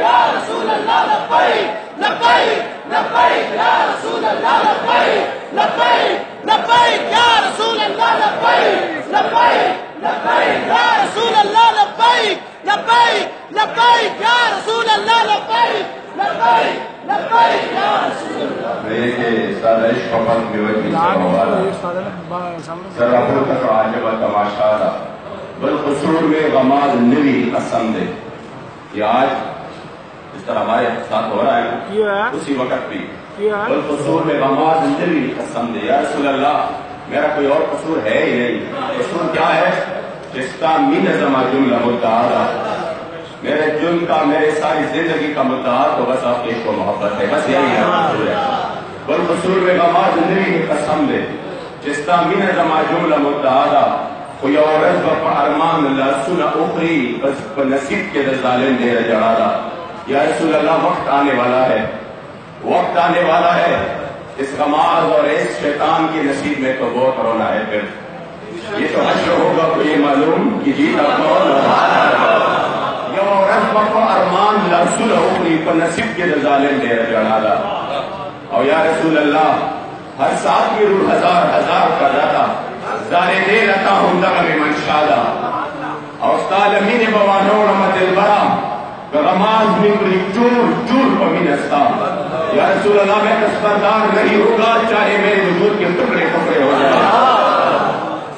یا رسول اللہ لبیک لبیک لبیک یا رسول اللہ لبیک لبیک لبیک یا رسول اللہ لبیک لبیک لبیک یا رسول اللہ لبیک لبیک لبیک یا رسول اللہ لبیک لبیک لبیک یا رسول اللہ. میرے سادہ عشق وقت میں وجہ سر ابو تک عاجب تماشا دا بالقصور میں غماز نوی قسم دے. یہ آج اس طرح ہمارے ساتھ ہو رہا ہے اسی وقت بھی بالقصور میں غماز نوی قسم دے. یا رسول اللہ میرا کوئی اور قصور ہے ہی نہیں. قصور کیا ہے؟ جس کا من زما جملہ مدعا میرے جرم کا میرے ساری زندگی کا مدعا تو بس آپ کی عشق و محبت ہے. بس یہی ہے قصور ہے. بالقصور میں غماز نوی قسم دے جس کا من زما جملہ مدعا کوئی عورت بپا ارمان اللہ سن اخری بس نصیب کے ظالم دے جڑا دا. یا رسول اللہ وقت آنے والا ہے وقت آنے والا ہے. اس غماز اور اس شیطان کی نصیب میں تو بہت رونا ہے. پھر یہ تو حشر ہوگا تو یہ معلوم کہ جیت کون یا عورت بپا ارمان اللہ سن اخری پر نصیب کے ظالم دے جڑا دا. اور یا رسول اللہ ہر ساتھ کی روح ہزار ہزار کا داتا زارے دے لتا ہوں دغم من شادا. اور استاد امین بوانو رحمت البرا غماز مکری چور چور پمین استا. یا رسول اللہ میں دستبردار نہیں ہوگا چاہے میرے وجود کے ٹکڑے ٹکڑے ہو جائے.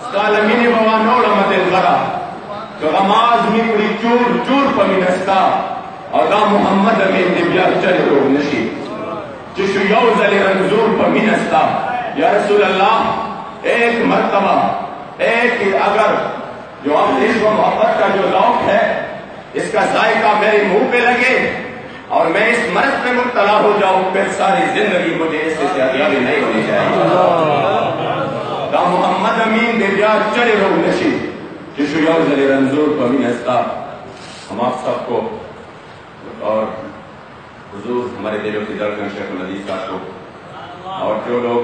استاد امین بوانو رحمت البرا غماز مکری چور چور پمین استا. اور دا محمد امین دبیا چلے روگ نشی جشو یوزل رنزور پمین استا. یا رسول اللہ ایک مرتبہ ایک اگر جو ہم عشق و محبت کا جو ذوق ہے اس کا ذائقہ میرے منہ پہ لگے اور میں اس مرض میں مبتلا ہو جاؤں پھر ساری زندگی مجھے اس سے زیادہ نہیں ہونی چاہیے. دا محمد امین دے بیا چلے روگ نشی جشو یوزل رنزور پمین استا. ہم آپ سب کو اور حضور ہمارے دلوں کی دھڑکن شیخ الحدیث صاحب کو اور جو لوگ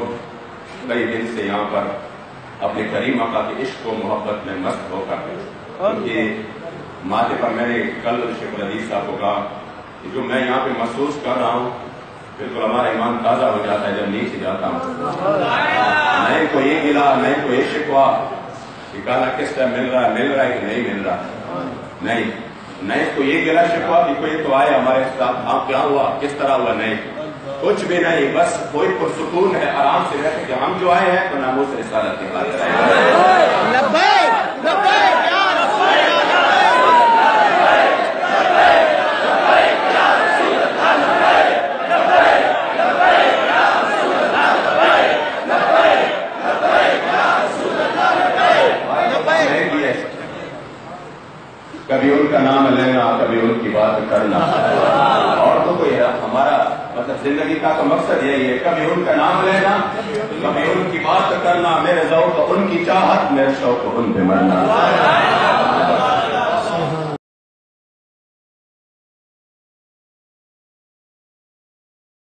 کئی دن سے یہاں پر اپنے کریم آقا کے عشق و محبت میں مست ہو کر ان کے ماتھے پر میں نے کل شیخ الحدیث صاحب کو کہا کہ جو میں یہاں پہ محسوس کر رہا ہوں بالکل ہمارا ایمان تازہ ہو جاتا ہے جب نیچے جاتا ہوں. نہیں کو یہ گلا نہیں کو یہ شکوا کہ کالا کس طرح مل رہا ہے کہ نہیں مل رہا. نہیں کو یہ گلا شکوا کہ کوئی تو آئے ہمارے ساتھ ہاں کیا ہوا کس طرح ہوا. نہیں کچھ بھی نہیں بس کوئی پرسکون ہے آرام سے رہتے کہ ہم جو آئے ہیں تو ناموس رسالت کے خاطر آئے ہیں. لبیک لبیک یا رسول اللہ کبھی ان کا نام لینا کبھی ان کی بات کرنا اور تو کوئی ہمارا مطلب زندگی کا تو مقصد یہی ہے کبھی ان کا نام لینا کبھی ان کی بات کرنا. میرے ذوق ان کی چاہت میرے شوق ان پہ مرنا.